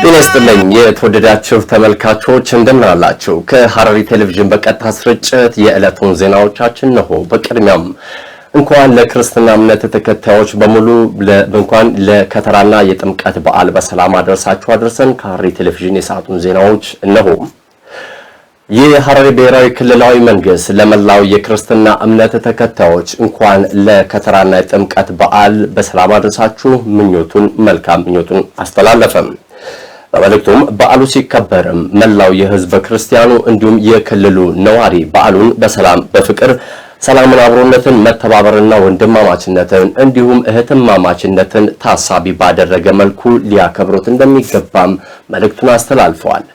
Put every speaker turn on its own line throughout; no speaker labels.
ጤናስጥልኝ የተወደዳችሁ ተመልካቾች እንደምን አላችሁ? ከሐረሪ ቴሌቪዥን በቀጥታ ስርጭት የዕለቱን ዜናዎቻችን ነው። በቅድሚያም እንኳን ለክርስትና እምነት ተከታዮች በሙሉ እንኳን ለከተራና የጥምቀት በዓል በሰላም አደረሳችሁ አድርሰን ከሐረሪ ቴሌቪዥን የሰዓቱን ዜናዎች እነሆ። የሐረሪ ብሔራዊ ክልላዊ መንግስት ለመላው የክርስትና እምነት ተከታዮች እንኳን ለከተራና የጥምቀት በዓል በሰላም አደረሳችሁ መልካም ምኞቱን አስተላለፈም። በመልእክቱም በዓሉ ሲከበርም መላው የህዝበ ክርስቲያኑ እንዲሁም የክልሉ ነዋሪ በዓሉን በሰላም በፍቅር ሰላምን፣ አብሮነትን፣ መተባበርና ወንድማማችነትን እንዲሁም እህትማማችነትን ታሳቢ ባደረገ መልኩ ሊያከብሩት እንደሚገባም መልእክቱን አስተላልፈዋል።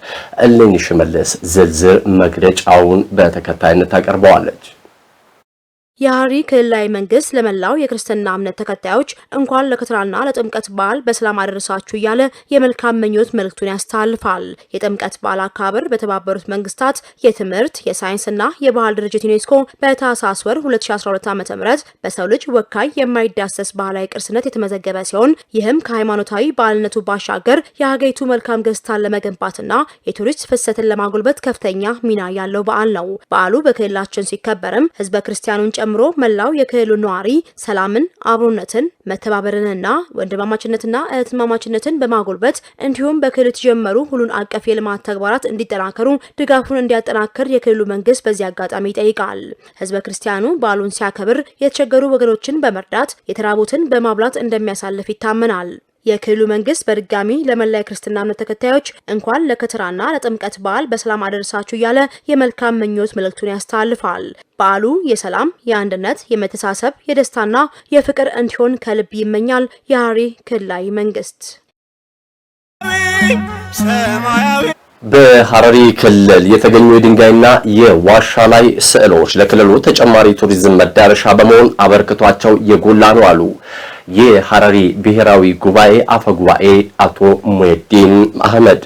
እልኝ ሽመልስ ዝርዝር መግለጫውን በተከታይነት ታቀርበዋለች።
የሐረሪ ክልላዊ መንግስት ለመላው የክርስትና እምነት ተከታዮች እንኳን ለከተራና ለጥምቀት በዓል በሰላም አደረሳችሁ እያለ የመልካም ምኞት መልእክቱን ያስተላልፋል። የጥምቀት በዓል አከባበር በተባበሩት መንግስታት የትምህርት የሳይንስና የባህል ድርጅት ዩኔስኮ በታህሳስ ወር 2012 ዓ.ም በሰው ልጅ ወካይ የማይዳሰስ ባህላዊ ቅርስነት የተመዘገበ ሲሆን ይህም ከሃይማኖታዊ በዓልነቱ ባሻገር የሀገሪቱ መልካም ገጽታን ለመገንባትና የቱሪስት ፍሰትን ለማጎልበት ከፍተኛ ሚና ያለው በዓል ነው። በዓሉ በክልላችን ሲከበርም ህዝበ ክርስቲያኑን ጨምሮ መላው የክልሉ ነዋሪ ሰላምን፣ አብሮነትን፣ መተባበርንና ወንድማማችነትና እህትማማችነትን በማጎልበት እንዲሁም በክልሉ የተጀመሩ ሁሉን አቀፍ የልማት ተግባራት እንዲጠናከሩ ድጋፉን እንዲያጠናክር የክልሉ መንግስት በዚህ አጋጣሚ ይጠይቃል። ህዝበ ክርስቲያኑ በዓሉን ሲያከብር የተቸገሩ ወገኖችን በመርዳት የተራቡትን በማብላት እንደሚያሳልፍ ይታመናል። የክልሉ መንግስት በድጋሚ ለመላ የክርስትና እምነት ተከታዮች እንኳን ለከተራና ለጥምቀት በዓል በሰላም አደረሳችሁ እያለ የመልካም ምኞት መልእክቱን ያስተላልፋል። በዓሉ የሰላም፣ የአንድነት፣ የመተሳሰብ፣ የደስታና የፍቅር እንዲሆን ከልብ ይመኛል የሐረሪ ክልላዊ መንግስት።
በሐረሪ ክልል የተገኙ የድንጋይና የዋሻ ላይ ስዕሎች ለክልሉ ተጨማሪ ቱሪዝም መዳረሻ በመሆን አበርክቷቸው የጎላ ነው አሉ የሐረሪ ብሔራዊ ጉባኤ አፈጉባኤ አቶ ሙሄዲን አህመድ።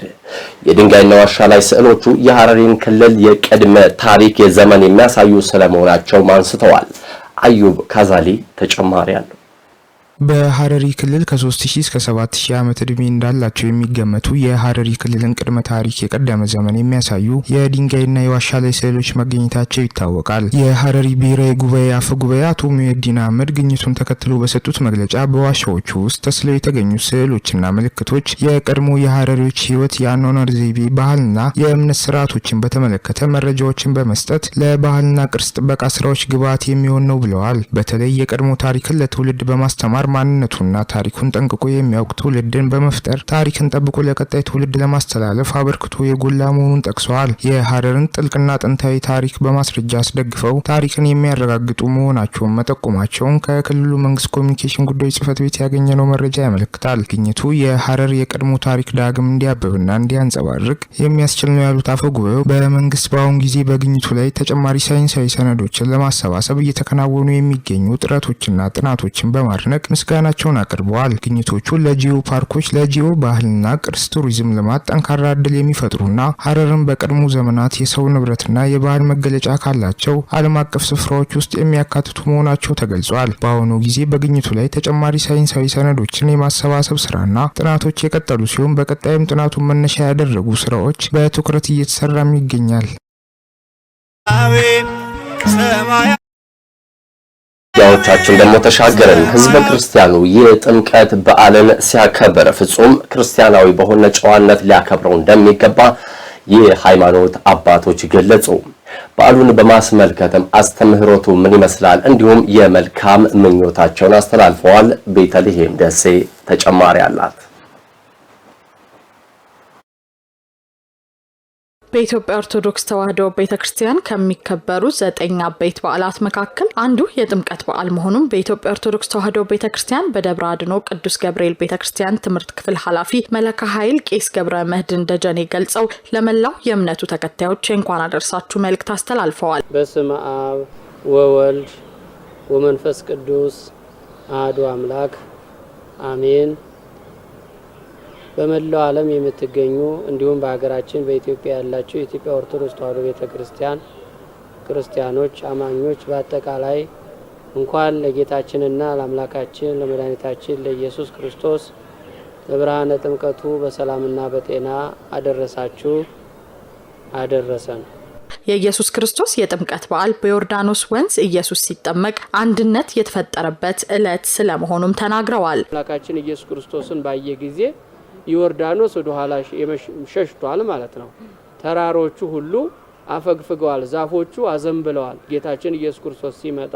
የድንጋይና ዋሻ ላይ ስዕሎቹ የሐረሪን ክልል የቀድመ ታሪክ የዘመን የሚያሳዩ ስለመሆናቸው አንስተዋል። አዩብ ካዛሊ ተጨማሪ አለው።
በሐረሪ ክልል ከ3000 እስከ 7000 ዓመት ዕድሜ እንዳላቸው የሚገመቱ የሐረሪ ክልልን ቅድመ ታሪክ የቀደመ ዘመን የሚያሳዩ የድንጋይና የዋሻ ላይ ስዕሎች መገኘታቸው ይታወቃል። የሐረሪ ብሔራዊ ጉባኤ አፈ ጉባኤ አቶ ሙሄዲን አህመድ ግኝቱን ተከትሎ በሰጡት መግለጫ በዋሻዎቹ ውስጥ ተስለው የተገኙ ስዕሎችና ምልክቶች የቀድሞ የሐረሪዎች ሕይወት፣ የአኗኗር ዘይቤ፣ ባህልና የእምነት ስርዓቶችን በተመለከተ መረጃዎችን በመስጠት ለባህልና ቅርስ ጥበቃ ስራዎች ግብዓት የሚሆን ነው ብለዋል። በተለይ የቀድሞ ታሪክን ለትውልድ በማስተማር ማንነቱና ታሪኩን ጠንቅቆ የሚያውቅ ትውልድን በመፍጠር ታሪክን ጠብቆ ለቀጣይ ትውልድ ለማስተላለፍ አበርክቶ የጎላ መሆኑን ጠቅሰዋል። የሐረርን ጥልቅና ጥንታዊ ታሪክ በማስረጃ አስደግፈው ታሪክን የሚያረጋግጡ መሆናቸውን መጠቆማቸውን ከክልሉ መንግስት ኮሚኒኬሽን ጉዳዮች ጽህፈት ቤት ያገኘነው መረጃ ያመለክታል። ግኝቱ የሐረር የቀድሞ ታሪክ ዳግም እንዲያብብና እንዲያንጸባርቅ የሚያስችል ነው ያሉት አፈ ጉባኤው በመንግስት በአሁኑ ጊዜ በግኝቱ ላይ ተጨማሪ ሳይንሳዊ ሰነዶችን ለማሰባሰብ እየተከናወኑ የሚገኙ ጥረቶችና ጥናቶችን በማድነቅ ምስጋናቸውን አቅርበዋል። ግኝቶቹ ለጂኦ ፓርኮች፣ ለጂኦ ባህልና ቅርስ ቱሪዝም ልማት ጠንካራ እድል የሚፈጥሩና ሐረርን በቀድሞ ዘመናት የሰው ንብረትና የባህል መገለጫ ካላቸው ዓለም አቀፍ ስፍራዎች ውስጥ የሚያካትቱ መሆናቸው ተገልጿል። በአሁኑ ጊዜ በግኝቱ ላይ ተጨማሪ ሳይንሳዊ ሰነዶችን የማሰባሰብ ስራና ጥናቶች የቀጠሉ ሲሆን በቀጣይም ጥናቱን መነሻ ያደረጉ ስራዎች በትኩረት እየተሰራም ይገኛል።
ቻችን ደግሞ ተሻገረን። ህዝበ ክርስቲያኑ የጥምቀት በዓልን ሲያከብር ፍጹም ክርስቲያናዊ በሆነ ጨዋነት ሊያከብረው እንደሚገባ የሃይማኖት አባቶች ገለጹ። በዓሉን በማስመልከትም አስተምህሮቱ ምን ይመስላል እንዲሁም የመልካም ምኞታቸውን አስተላልፈዋል። ቤተልሔም ደሴ ተጨማሪ አላት።
በኢትዮጵያ ኦርቶዶክስ ተዋሕዶ ቤተክርስቲያን ከሚከበሩ 9 አበይት በዓላት መካከል አንዱ የጥምቀት በዓል መሆኑን በኢትዮጵያ ኦርቶዶክስ ተዋሕዶ ቤተክርስቲያን በደብረ አድኖ ቅዱስ ገብርኤል ቤተክርስቲያን ትምህርት ክፍል ኃላፊ መለከ ኃይል ቄስ ገብረ መድኅን ደጀኔ ገልጸው ለመላው የእምነቱ ተከታዮች እንኳን አደረሳችሁ መልእክት አስተላልፈዋል።
በስመ አብ ወወልድ ወመንፈስ ቅዱስ አሐዱ አምላክ አሜን። በመላው ዓለም የምትገኙ እንዲሁም በሀገራችን በኢትዮጵያ ያላችሁ የኢትዮጵያ ኦርቶዶክስ ተዋሕዶ ቤተክርስቲያን ክርስቲያኖች አማኞች በአጠቃላይ እንኳን ለጌታችንና ለአምላካችን ለመድኃኒታችን ለኢየሱስ ክርስቶስ ለብርሃነ ጥምቀቱ በሰላምና በጤና አደረሳችሁ አደረሰን።
የኢየሱስ ክርስቶስ የጥምቀት በዓል በዮርዳኖስ ወንዝ ኢየሱስ ሲጠመቅ አንድነት የተፈጠረበት ዕለት ስለመሆኑም ተናግረዋል።
አምላካችን ኢየሱስ ክርስቶስን ባየ ጊዜ ዮርዳኖስ ወደ ኋላ ሸሽቷል ማለት ነው። ተራሮቹ ሁሉ አፈግፍገዋል፣ ዛፎቹ አዘንብለዋል። ጌታችን ኢየሱስ ክርስቶስ ሲመጣ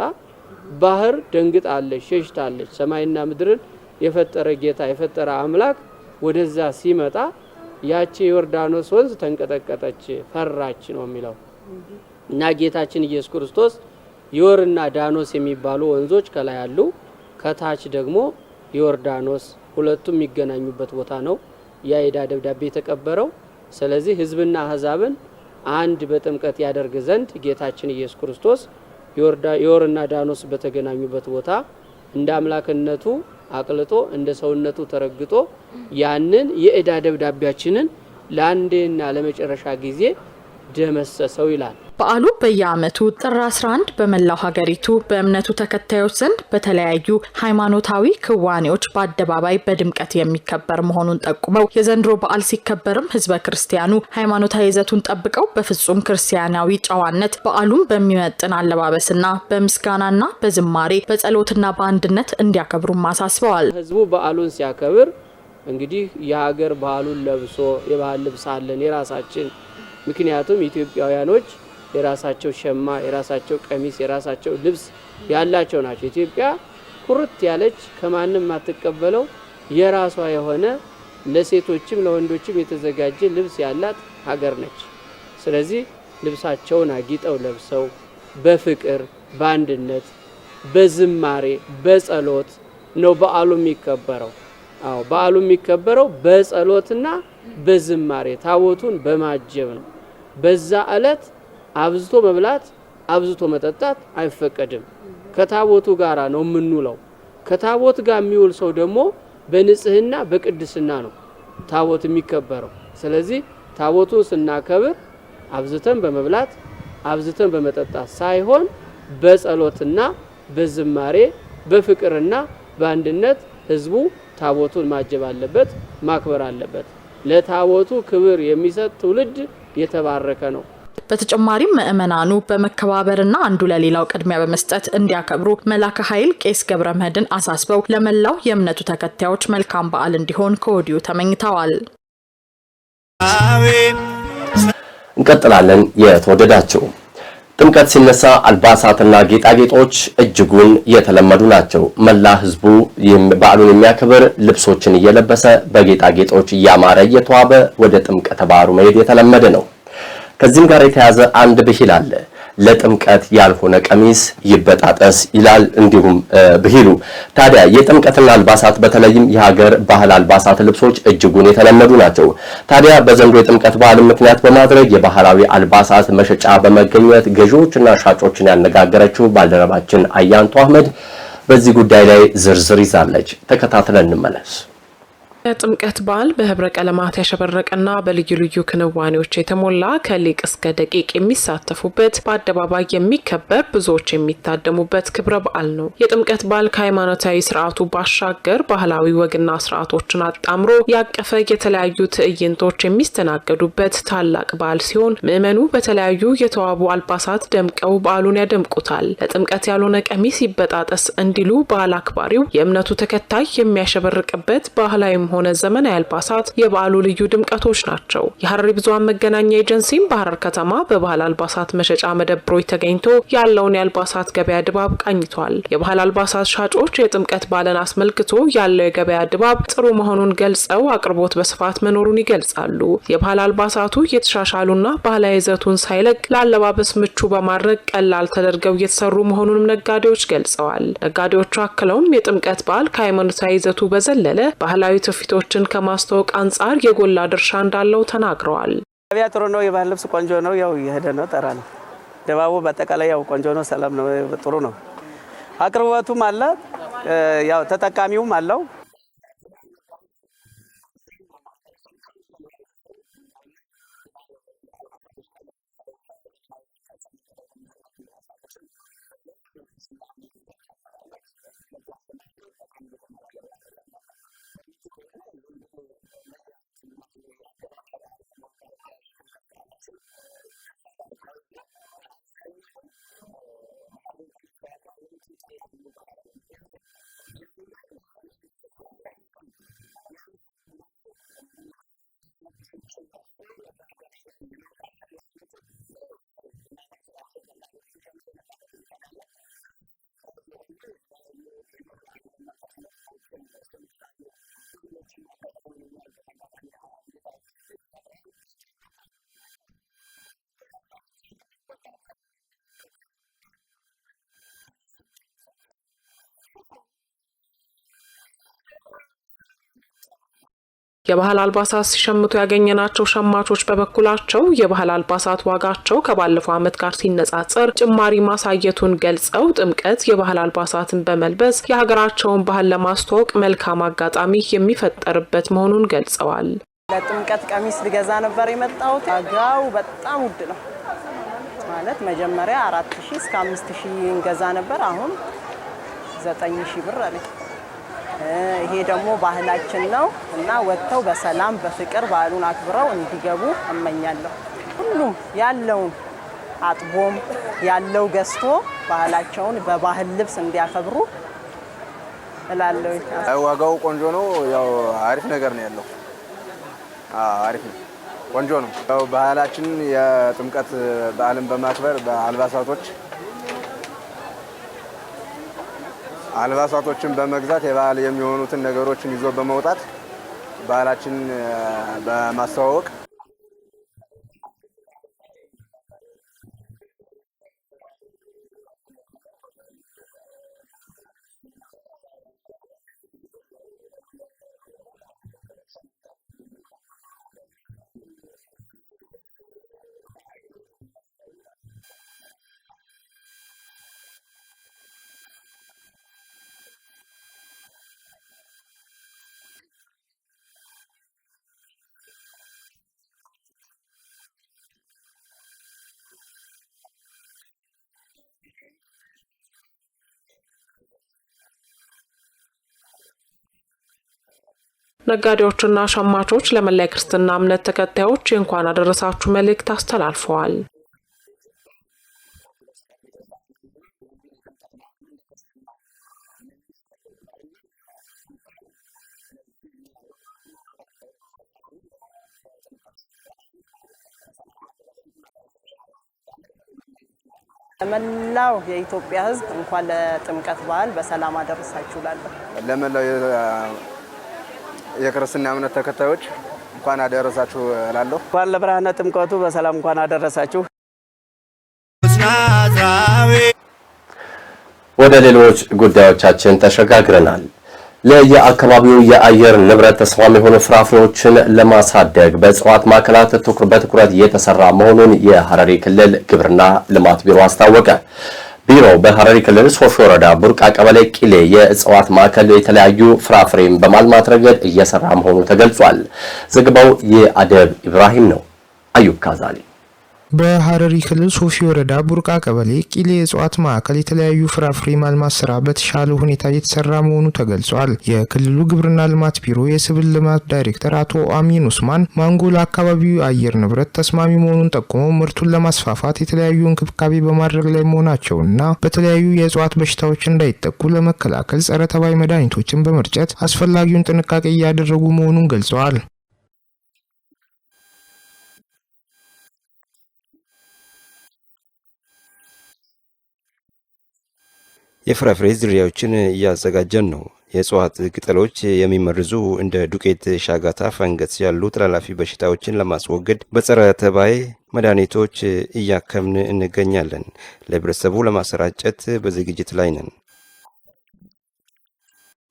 ባህር ደንግጣለች፣ ሸሽታለች። ሰማይና ምድርን የፈጠረ ጌታ የፈጠረ አምላክ ወደዛ ሲመጣ ያቺ ዮርዳኖስ ወንዝ ተንቀጠቀጠች፣ ፈራች ነው የሚለው እና ጌታችን ኢየሱስ ክርስቶስ ዮርና ዳኖስ የሚባሉ ወንዞች ከላይ አሉ፣ ከታች ደግሞ ዮርዳኖስ ሁለቱም የሚገናኙበት ቦታ ነው ያ የዕዳ ደብዳቤ የተቀበረው። ስለዚህ ሕዝብና አሕዛብን አንድ በጥምቀት ያደርግ ዘንድ ጌታችን ኢየሱስ ክርስቶስ ዮርና ዳኖስ በተገናኙበት ቦታ እንደ አምላክነቱ አቅልጦ እንደ ሰውነቱ ተረግጦ ያንን የዕዳ ደብዳቤያችንን ለአንዴና ለመጨረሻ ጊዜ ደመሰሰው ይላል።
በዓሉ በየዓመቱ ጥር 11 በመላው ሀገሪቱ በእምነቱ ተከታዮች ዘንድ በተለያዩ ሃይማኖታዊ ክዋኔዎች በአደባባይ በድምቀት የሚከበር መሆኑን ጠቁመው የዘንድሮ በዓል ሲከበርም ህዝበ ክርስቲያኑ ሃይማኖታዊ ይዘቱን ጠብቀው በፍጹም ክርስቲያናዊ ጨዋነት በዓሉን በሚመጥን አለባበስና በምስጋናና በዝማሬ በጸሎትና በአንድነት እንዲያከብሩም አሳስበዋል።
ህዝቡ በዓሉን ሲያከብር እንግዲህ የሀገር ባህሉን ለብሶ የባህል ልብስ አለን የራሳችን። ምክንያቱም ኢትዮጵያውያኖች የራሳቸው ሸማ፣ የራሳቸው ቀሚስ፣ የራሳቸው ልብስ ያላቸው ናቸው። ኢትዮጵያ ኩርት ያለች ከማንም ማትቀበለው የራሷ የሆነ ለሴቶችም ለወንዶችም የተዘጋጀ ልብስ ያላት ሀገር ነች። ስለዚህ ልብሳቸውን አጊጠው ለብሰው በፍቅር በአንድነት በዝማሬ በጸሎት ነው በዓሉ የሚከበረው። በዓሉ የሚከበረው በጸሎትና በዝማሬ ታቦቱን በማጀብ ነው። በዛ ዕለት አብዝቶ መብላት አብዝቶ መጠጣት አይፈቀድም። ከታቦቱ ጋራ ነው የምንውለው። ከታቦት ጋር የሚውል ሰው ደግሞ በንጽህና በቅድስና ነው ታቦት የሚከበረው። ስለዚህ ታቦቱን ስናከብር አብዝተን በመብላት አብዝተን በመጠጣት ሳይሆን በጸሎትና በዝማሬ በፍቅርና በአንድነት ህዝቡ ታቦቱን ማጀብ አለበት፣ ማክበር አለበት። ለታቦቱ ክብር የሚሰጥ ትውልድ የተባረከ ነው።
በተጨማሪም ምእመናኑ በመከባበርና አንዱ ለሌላው ቅድሚያ በመስጠት እንዲያከብሩ መላከ ኃይል ቄስ ገብረ መድኅን አሳስበው ለመላው የእምነቱ ተከታዮች መልካም በዓል እንዲሆን ከወዲሁ ተመኝተዋል።
እንቀጥላለን። የተወደዳችሁ ጥምቀት ሲነሳ አልባሳትና ጌጣጌጦች እጅጉን የተለመዱ ናቸው። መላ ህዝቡ በዓሉን የሚያከብር ልብሶችን እየለበሰ በጌጣጌጦች እያማረ እየተዋበ ወደ ጥምቀተ ባህሩ መሄድ የተለመደ ነው። ከዚህም ጋር የተያዘ አንድ ብሂል አለ። ለጥምቀት ያልሆነ ቀሚስ ይበጣጠስ ይላል። እንዲሁም ብሂሉ ታዲያ የጥምቀትና አልባሳት በተለይም የሀገር ባህል አልባሳት ልብሶች እጅጉን የተለመዱ ናቸው። ታዲያ በዘንድሮ የጥምቀት በዓልን ምክንያት በማድረግ የባህላዊ አልባሳት መሸጫ በመገኘት ገዢዎችና ሻጮችን ያነጋገረችው ባልደረባችን አያንቱ አህመድ በዚህ ጉዳይ ላይ ዝርዝር ይዛለች። ተከታትለን እንመለስ።
የጥምቀት በዓል በህብረ ቀለማት ያሸበረቀና በልዩ ልዩ ክንዋኔዎች የተሞላ ከሊቅ እስከ ደቂቅ የሚሳተፉበት በአደባባይ የሚከበር ብዙዎች የሚታደሙበት ክብረ በዓል ነው። የጥምቀት በዓል ከሃይማኖታዊ ስርዓቱ ባሻገር ባህላዊ ወግና ስርዓቶችን አጣምሮ ያቀፈ የተለያዩ ትዕይንቶች የሚስተናገዱበት ታላቅ በዓል ሲሆን ምዕመኑ በተለያዩ የተዋቡ አልባሳት ደምቀው በዓሉን ያደምቁታል። ለጥምቀት ያልሆነ ቀሚስ ይበጣጠስ እንዲሉ በዓል አክባሪው የእምነቱ ተከታይ የሚያሸበርቅበት ባህላዊ ሆነ ዘመናዊ አልባሳት የበዓሉ ልዩ ድምቀቶች ናቸው። የሐረሪ ብዙሃን መገናኛ ኤጀንሲም በሐረር ከተማ በባህል አልባሳት መሸጫ መደብሮች ተገኝቶ ያለውን የአልባሳት ገበያ ድባብ ቃኝቷል። የባህል አልባሳት ሻጮች የጥምቀት በዓልን አስመልክቶ ያለው የገበያ ድባብ ጥሩ መሆኑን ገልጸው አቅርቦት በስፋት መኖሩን ይገልጻሉ። የባህል አልባሳቱ የተሻሻሉና ባህላዊ ይዘቱን ሳይለቅ ለአለባበስ ምቹ በማድረግ ቀላል ተደርገው እየተሰሩ መሆኑንም ነጋዴዎች ገልጸዋል። ነጋዴዎቹ አክለውም የጥምቀት በዓል ከሃይማኖታዊ ይዘቱ በዘለለ ባህላዊ ፊቶችን ከማስተዋወቅ አንጻር የጎላ ድርሻ እንዳለው ተናግረዋል።
ገበያ ጥሩ ነው። የባህል ልብስ ቆንጆ ነው። ያው እየሄደ ነው። ጠራ ነው። ድባቡ በአጠቃላይ ያው ቆንጆ ነው። ሰላም ነው። ጥሩ ነው። አቅርቦቱም አለ። ያው ተጠቃሚውም አለው።
የባህል አልባሳት ሲሸምቱ ያገኘናቸው ሸማቾች በበኩላቸው የባህል አልባሳት ዋጋቸው ከባለፈው ዓመት ጋር ሲነጻጸር ጭማሪ ማሳየቱን ገልጸው ጥምቀት የባህል አልባሳትን በመልበስ የሀገራቸውን ባህል ለማስተዋወቅ መልካም አጋጣሚ የሚፈጠርበት መሆኑን ገልጸዋል።
ለጥምቀት ቀሚስ ልገዛ ነበር የመጣሁት። ዋጋው በጣም ውድ ነው ማለት መጀመሪያ 4000 እስከ 5000 እንገዛ ነበር። አሁን 9000 ብር አለኝ። ይሄ ደግሞ ባህላችን ነው እና ወጥተው በሰላም በፍቅር ባህሉን አክብረው እንዲገቡ እመኛለሁ። ሁሉም ያለውን አጥቦም ያለው ገዝቶ ባህላቸውን በባህል ልብስ እንዲያከብሩ እላለሁ።
ዋጋው ቆንጆ ነው። ያው አሪፍ ነገር ነው ያለው። አሪፍ ነው፣ ቆንጆ ነው። ያው ባህላችን የጥምቀት በዓልን በማክበር አልባሳቶችን በመግዛት የባህል የሚሆኑትን ነገሮችን ይዞ በመውጣት ባህላችን በማስተዋወቅ
ነጋዴዎችና ሸማቾች ለመላ ክርስትና እምነት ተከታዮች እንኳን አደረሳችሁ መልእክት አስተላልፈዋል።
ለመላው የኢትዮጵያ ሕዝብ እንኳን ለጥምቀት በዓል በሰላም አደረሳችሁ እላለሁ።
ለመላው የክርስትና እምነት ተከታዮች እንኳን አደረሳችሁ እላለሁ።
እንኳን ለብርሃነ ጥምቀቱ በሰላም እንኳን አደረሳችሁ።
ወደ ሌሎች ጉዳዮቻችን ተሸጋግረናል። ለየአካባቢው የአየር ንብረት ተስማሚ የሆኑ ፍራፍሬዎችን ለማሳደግ በእጽዋት ማዕከላት በትኩረት እየተሰራ መሆኑን የሐረሪ ክልል ግብርና ልማት ቢሮ አስታወቀ። ቢሮው በሐረሪ ክልል ሶፊ ወረዳ ቡርቃ ቀበሌ ቂሌ የእጽዋት ማዕከል የተለያዩ ፍራፍሬን በማልማት ረገድ እየሰራ መሆኑ ተገልጿል። ዘገባው የአደብ ኢብራሂም ነው። አዩብ ካዛሊ
በሐረሪ ክልል ሶፊ ወረዳ ቡርቃ ቀበሌ ቂሌ የእጽዋት ማዕከል የተለያዩ ፍራፍሬ ማልማት ስራ በተሻለ ሁኔታ እየተሰራ መሆኑ ተገልጿል። የክልሉ ግብርና ልማት ቢሮ የሰብል ልማት ዳይሬክተር አቶ አሚን ኡስማን ማንጎ ለአካባቢው አየር ንብረት ተስማሚ መሆኑን ጠቁመው ምርቱን ለማስፋፋት የተለያዩ እንክብካቤ በማድረግ ላይ መሆናቸውና በተለያዩ የእጽዋት በሽታዎች እንዳይጠቁ ለመከላከል ጸረ ተባይ መድኃኒቶችን በመርጨት አስፈላጊውን ጥንቃቄ እያደረጉ መሆኑን ገልጸዋል።
የፍራፍሬ ዝርያዎችን እያዘጋጀን ነው። የእጽዋት ቅጠሎች የሚመርዙ እንደ ዱቄት፣ ሻጋታ፣ ፈንገስ ያሉ ተላላፊ በሽታዎችን ለማስወገድ በጸረ ተባይ መድኃኒቶች እያከምን እንገኛለን። ለህብረተሰቡ ለማሰራጨት በዝግጅት ላይ ነን።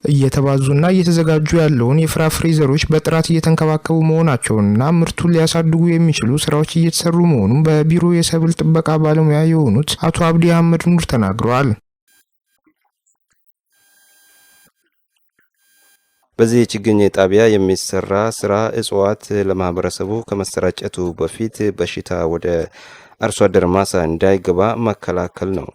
እየተባዙና እየተዘጋጁ ያለውን የፍራፍሬ ዘሮች በጥራት እየተንከባከቡ መሆናቸውንና ምርቱን ሊያሳድጉ የሚችሉ ስራዎች እየተሰሩ መሆኑን በቢሮ የሰብል ጥበቃ ባለሙያ የሆኑት አቶ አብዲ አህመድ ኑር ተናግረዋል።
በዚህ ችግኝ ጣቢያ የሚሰራ ስራ እጽዋት ለማህበረሰቡ ከመሰራጨቱ በፊት በሽታ ወደ አርሶ አደር ማሳ እንዳይገባ መከላከል ነው።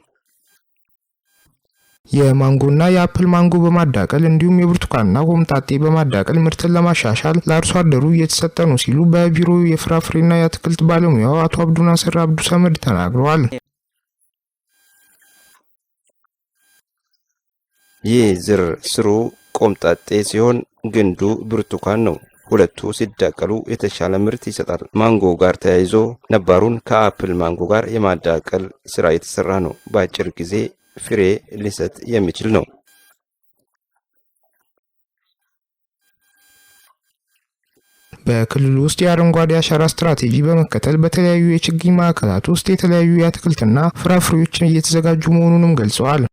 የማንጎና የአፕል ማንጎ በማዳቀል እንዲሁም የብርቱካንና ሆምጣጤ በማዳቀል ምርትን ለማሻሻል ለአርሶ አደሩ እየተሰጠ ነው ሲሉ በቢሮ የፍራፍሬና የአትክልት ባለሙያው አቶ አብዱናስር አብዱ ሰመድ ተናግረዋል።
ይህ ዝር ስሩ ቆምጣጤ ሲሆን ግንዱ ብርቱካን ነው። ሁለቱ ሲዳቀሉ የተሻለ ምርት ይሰጣል። ማንጎ ጋር ተያይዞ ነባሩን ከአፕል ማንጎ ጋር የማዳቀል ስራ የተሰራ ነው። በአጭር ጊዜ ፍሬ ሊሰጥ የሚችል ነው።
በክልሉ ውስጥ የአረንጓዴ አሻራ ስትራቴጂ በመከተል በተለያዩ የችግኝ ማዕከላት ውስጥ የተለያዩ የአትክልትና ፍራፍሬዎችን እየተዘጋጁ መሆኑንም ገልጸዋል።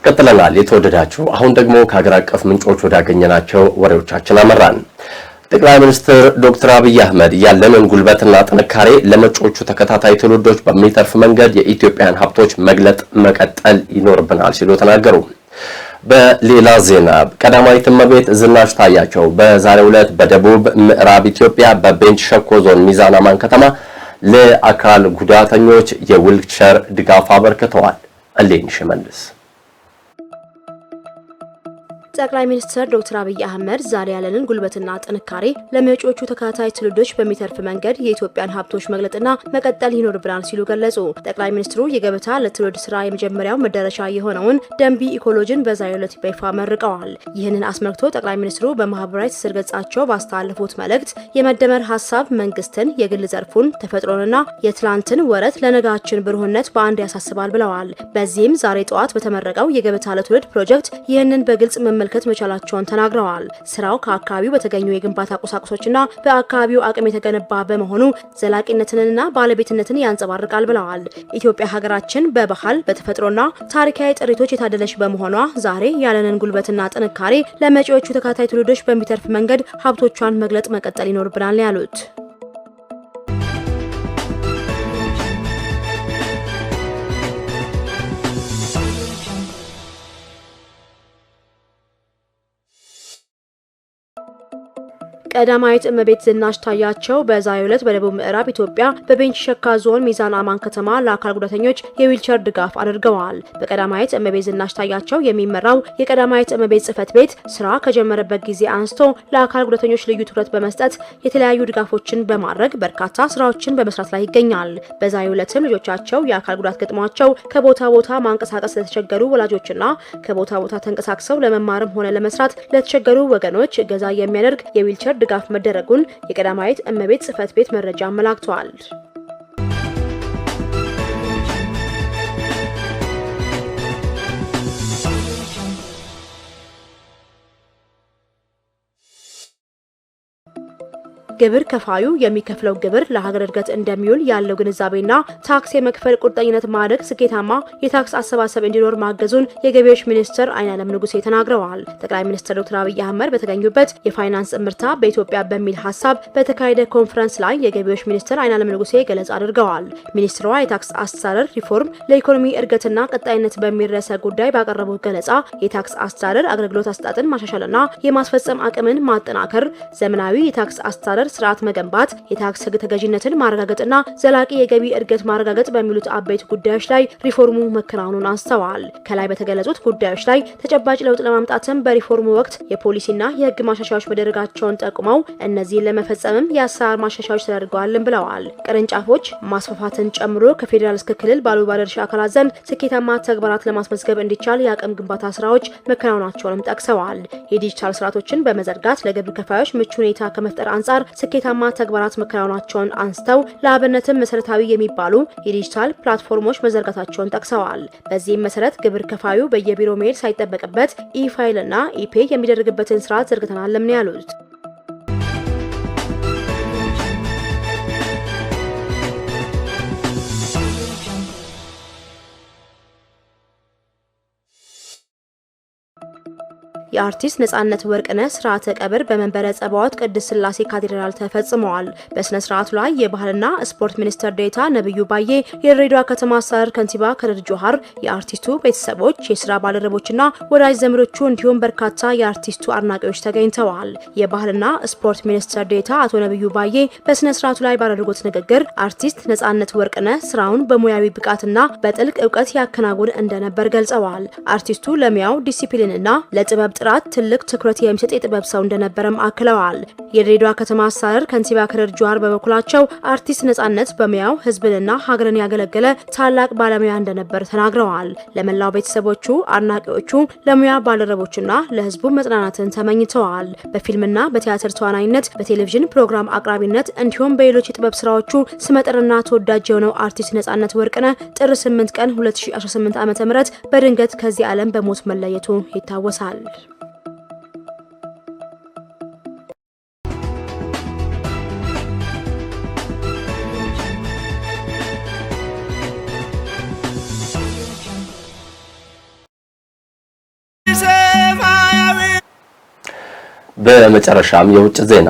ቀጥለናል። የተወደዳችሁ አሁን ደግሞ ከሀገር አቀፍ ምንጮች ወዳገኘናቸው ወሬዎቻችን አመራን። ጠቅላይ ሚኒስትር ዶክተር አብይ አህመድ ያለንን ጉልበትና ጥንካሬ ለመጪዎቹ ተከታታይ ትውልዶች በሚተርፍ መንገድ የኢትዮጵያን ሀብቶች መግለጥ መቀጠል ይኖርብናል ሲሉ ተናገሩ። በሌላ ዜና ቀዳማዊት እመቤት ዝናሽ ታያቸው በዛሬው ዕለት በደቡብ ምዕራብ ኢትዮጵያ በቤንች ሸኮ ዞን ሚዛን አማን ከተማ ለአካል ጉዳተኞች የዊልቸር ድጋፍ አበርክተዋል። እሌኒ ሽመልስ
ጠቅላይ ሚኒስትር ዶክተር አብይ አህመድ ዛሬ ያለንን ጉልበትና ጥንካሬ ለመጪዎቹ ተከታታይ ትውልዶች በሚተርፍ መንገድ የኢትዮጵያን ሀብቶች መግለጥና መቀጠል ይኖርብናል ሲሉ ገለጹ። ጠቅላይ ሚኒስትሩ የገበታ ለትውልድ ስራ የመጀመሪያው መዳረሻ የሆነውን ደንቢ ኢኮሎጂን በዛሬው ዕለት በይፋ መርቀዋል። ይህንን አስመልክቶ ጠቅላይ ሚኒስትሩ በማህበራዊ ትስስር ገጻቸው ባስተላለፉት መልእክት የመደመር ሀሳብ መንግስትን፣ የግል ዘርፉን፣ ተፈጥሮንና የትላንትን ወረት ለነጋችን ብሩህነት በአንድ ያሳስባል ብለዋል። በዚህም ዛሬ ጠዋት በተመረቀው የገበታ ለትውልድ ፕሮጀክት ይህንን በግልጽ መመልከት መቻላቸውን ተናግረዋል። ስራው ከአካባቢው በተገኙ የግንባታ ቁሳቁሶችና በአካባቢው አቅም የተገነባ በመሆኑ ዘላቂነትንና ባለቤትነትን ያንጸባርቃል ብለዋል። ኢትዮጵያ ሀገራችን በባህል በተፈጥሮና ታሪካዊ ጥሪቶች የታደለች በመሆኗ ዛሬ ያለንን ጉልበትና ጥንካሬ ለመጪዎቹ ተከታታይ ትውልዶች በሚተርፍ መንገድ ሀብቶቿን መግለጥ መቀጠል ይኖርብናል ያሉት ቀዳማዊት እመቤት ዝናሽ ታያቸው በዛሬው ዕለት በደቡብ ምዕራብ ኢትዮጵያ በቤንች ሸካ ዞን ሚዛን አማን ከተማ ለአካል ጉዳተኞች የዊልቸር ድጋፍ አድርገዋል። በቀዳማዊት እመቤት ዝናሽ ታያቸው የሚመራው የቀዳማዊት እመቤት ጽሕፈት ቤት ስራ ከጀመረበት ጊዜ አንስቶ ለአካል ጉዳተኞች ልዩ ትኩረት በመስጠት የተለያዩ ድጋፎችን በማድረግ በርካታ ስራዎችን በመስራት ላይ ይገኛል። በዛሬው ዕለትም ልጆቻቸው የአካል ጉዳት ገጥሟቸው ከቦታ ቦታ ማንቀሳቀስ ለተቸገሩ ወላጆችና ከቦታ ቦታ ተንቀሳቅሰው ለመማርም ሆነ ለመስራት ለተቸገሩ ወገኖች እገዛ የሚያደርግ የዊልቸር ድጋፍ መደረጉን የቀዳማዊት እመቤት ጽሕፈት ቤት መረጃ አመላክቷል። ግብር ከፋዩ የሚከፍለው ግብር ለሀገር እድገት እንደሚውል ያለው ግንዛቤና ታክስ የመክፈል ቁርጠኝነት ማድረግ ስኬታማ የታክስ አሰባሰብ እንዲኖር ማገዙን የገቢዎች ሚኒስትር አይናለም ንጉሴ ተናግረዋል። ጠቅላይ ሚኒስትር ዶክተር አብይ አህመድ በተገኙበት የፋይናንስ እምርታ በኢትዮጵያ በሚል ሀሳብ በተካሄደ ኮንፈረንስ ላይ የገቢዎች ሚኒስትር አይናለም ንጉሴ ገለጻ አድርገዋል። ሚኒስትሯ የታክስ አስተዳደር ሪፎርም ለኢኮኖሚ እድገትና ቀጣይነት በሚል ርዕሰ ጉዳይ ባቀረቡት ገለጻ የታክስ አስተዳደር አገልግሎት አሰጣጥን ማሻሻልና የማስፈጸም አቅምን ማጠናከር፣ ዘመናዊ የታክስ አስተዳደር ስርዓት መገንባት፣ የታክስ ህግ ተገዥነትን ማረጋገጥና ዘላቂ የገቢ እድገት ማረጋገጥ በሚሉት አበይት ጉዳዮች ላይ ሪፎርሙ መከናወኑን አንስተዋል። ከላይ በተገለጹት ጉዳዮች ላይ ተጨባጭ ለውጥ ለማምጣትም በሪፎርሙ ወቅት የፖሊሲና የህግ ማሻሻያዎች መደረጋቸውን ጠቁመው እነዚህን ለመፈጸምም የአሰራር ማሻሻያዎች ተደርገዋልን ብለዋል። ቅርንጫፎች ማስፋፋትን ጨምሮ ከፌዴራል እስከ ክልል ባሉ ባለድርሻ አካላት ዘንድ ስኬታማ ተግባራት ለማስመዝገብ እንዲቻል የአቅም ግንባታ ስራዎች መከናወናቸውንም ጠቅሰዋል። የዲጂታል ስርዓቶችን በመዘርጋት ለግብር ከፋዮች ምቹ ሁኔታ ከመፍጠር አንጻር ስኬታማ ተግባራት መከናወናቸውን አንስተው ለአብነትም መሰረታዊ የሚባሉ የዲጂታል ፕላትፎርሞች መዘርጋታቸውን ጠቅሰዋል። በዚህም መሰረት ግብር ከፋዩ በየቢሮ መሄድ ሳይጠበቅበት ኢፋይል እና ኢፔ የሚደረግበትን ስርዓት ዘርግተናል ነው ያሉት። የአርቲስት ነጻነት ወርቅነህ ስርዓተ ቀብር በመንበረ ጸባዖት ቅድስት ሥላሴ ካቴድራል ተፈጽመዋል። በስነ ስርዓቱ ላይ የባህልና ስፖርት ሚኒስትር ዴኤታ ነብዩ ባዬ፣ የድሬዳዋ ከተማ አስተዳደር ከንቲባ ከድር ጆሃር፣ የአርቲስቱ ቤተሰቦች፣ የስራ ባልደረቦችና ወዳጅ ዘመዶቹ እንዲሁም በርካታ የአርቲስቱ አድናቂዎች ተገኝተዋል። የባህልና ስፖርት ሚኒስትር ዴኤታ አቶ ነብዩ ባዬ በስነ ስርዓቱ ላይ ባደረጉት ንግግር አርቲስት ነጻነት ወርቅነህ ስራውን በሙያዊ ብቃትና በጥልቅ እውቀት ያከናውን እንደነበር ገልጸዋል። አርቲስቱ ለሙያው ዲሲፕሊንና ለጥበብ ጥራት ትልቅ ትኩረት የሚሰጥ የጥበብ ሰው እንደነበረም አክለዋል። የድሬዳዋ ከተማ አስተዳደር ከንቲባ ከድር ጁሃር በበኩላቸው አርቲስት ነጻነት በሙያው ህዝብንና ሀገርን ያገለገለ ታላቅ ባለሙያ እንደነበር ተናግረዋል። ለመላው ቤተሰቦቹ፣ አድናቂዎቹ፣ ለሙያ ባልደረቦችና ለህዝቡ መጽናናትን ተመኝተዋል። በፊልምና በቲያትር ተዋናይነት፣ በቴሌቪዥን ፕሮግራም አቅራቢነት እንዲሁም በሌሎች የጥበብ ስራዎቹ ስመጥርና ተወዳጅ የሆነው አርቲስት ነጻነት ወርቅነህ ጥር 8 ቀን 2018 ዓ.ም በድንገት ከዚህ ዓለም በሞት መለየቱ ይታወሳል።
በመጨረሻም የውጭ ዜና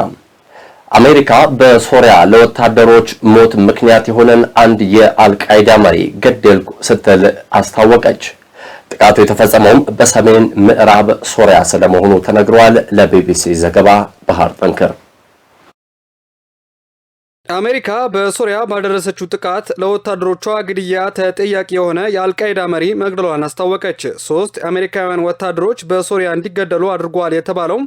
አሜሪካ በሶሪያ ለወታደሮች ሞት ምክንያት የሆነን አንድ የአልቃይዳ መሪ ገደልኩ ስትል አስታወቀች። ጥቃቱ የተፈጸመውም በሰሜን ምዕራብ ሶሪያ ስለመሆኑ ተነግሯል። ለቢቢሲ ዘገባ ባህር ጠንክር።
አሜሪካ በሶሪያ ባደረሰችው ጥቃት ለወታደሮቿ ግድያ ተጠያቂ የሆነ የአልቃይዳ መሪ መግደሏን አስታወቀች። 3 አሜሪካውያን ወታደሮች በሶሪያ እንዲገደሉ አድርጓል የተባለው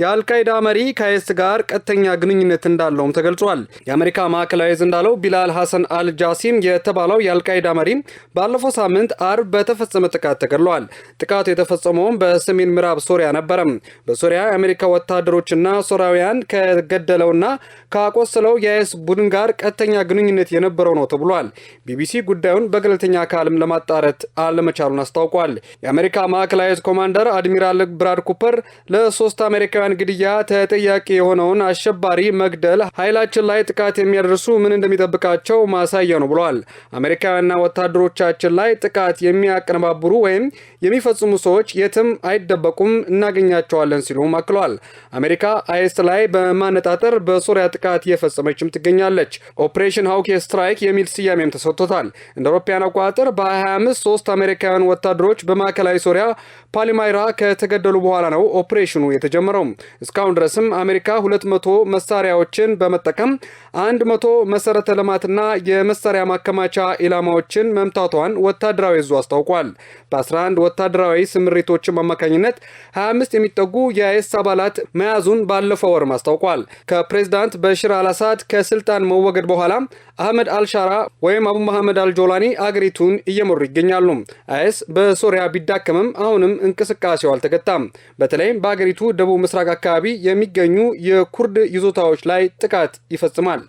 የአልቃይዳ መሪ ከአይኤስ ጋር ቀጥተኛ ግንኙነት እንዳለውም ተገልጿል። የአሜሪካ ማዕከላዊ ዕዝ እንዳለው ቢላል ሐሰን አልጃሲም የተባለው የአልቃይዳ መሪ ባለፈው ሳምንት አርብ በተፈጸመ ጥቃት ተገድሏል። ጥቃቱ የተፈጸመውም በሰሜን ምዕራብ ሶሪያ ነበረ። በሶሪያ የአሜሪካ ወታደሮችና ሶሪያውያን ከገደለውና ካቆሰለው የአይኤስ ቡድን ጋር ቀጥተኛ ግንኙነት የነበረው ነው ተብሏል። ቢቢሲ ጉዳዩን በገለልተኛ አካልም ለማጣራት አለመቻሉን አስታውቋል። የአሜሪካ ማዕከላዊ ዕዝ ኮማንደር አድሚራል ብራድ ኩፐር ለ3 አሜሪካውያን ግድያ ተጠያቂ የሆነውን አሸባሪ መግደል ኃይላችን ላይ ጥቃት የሚያደርሱ ምን እንደሚጠብቃቸው ማሳያ ነው ብለዋል። አሜሪካውያንና ወታደሮቻችን ላይ ጥቃት የሚያቀነባብሩ ወይም የሚፈጽሙ ሰዎች የትም አይደበቁም፣ እናገኛቸዋለን ሲሉም አክለዋል። አሜሪካ አይኤስ ላይ በማነጣጠር በሶሪያ ጥቃት እየፈጸመችም ትገኛለች። ኦፕሬሽን ሃውኬ ስትራይክ የሚል ስያሜም ተሰጥቶታል። እንደ አውሮፓውያን አቆጣጠር በ2025 3 አሜሪካውያን ወታደሮች በማዕከላዊ ሶሪያ ፓሊማይራ ከተገደሉ በኋላ ነው ኦፕሬሽኑ የተጀመረው። እስካሁን ድረስም አሜሪካ 200 መሳሪያዎችን በመጠቀም 100 መሰረተ ልማትና የመሳሪያ ማከማቻ ኢላማዎችን መምታቷን ወታደራዊ ዕዙ አስታውቋል። በ11 ወታደራዊ ስምሪቶችን አማካኝነት 25 የሚጠጉ የአይኤስ አባላት መያዙን ባለፈው ወር አስታውቋል። ከፕሬዝዳንት በሽር አልአሳድ ከስልጣን መወገድ በኋላ አህመድ አልሻራ ወይም አቡ መሐመድ አልጆላኒ አገሪቱን እየመሩ ይገኛሉ። አይኤስ በሶሪያ ቢዳከምም አሁንም እንቅስቃሴው አልተገታም። በተለይም በአገሪቱ ደቡብ ምስራቅ አካባቢ የሚገኙ የኩርድ ይዞታዎች ላይ ጥቃት ይፈጽማል።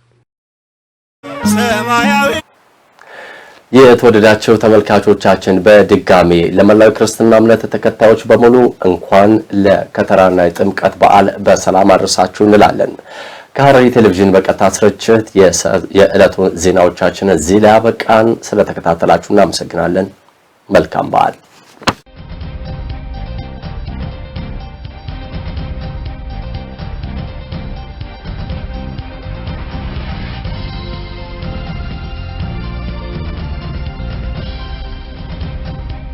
የተወደዳቸው ተመልካቾቻችን በድጋሚ ለመላው ክርስትና እምነት ተከታዮች በሙሉ እንኳን ለከተራና የጥምቀት በዓል በሰላም አድረሳችሁ እንላለን። ከሐረሪ ቴሌቪዥን በቀጥታ ስርጭት የዕለቱ ዜናዎቻችን እዚህ ላይ አበቃን። ስለተከታተላችሁ እናመሰግናለን። መልካም በዓል።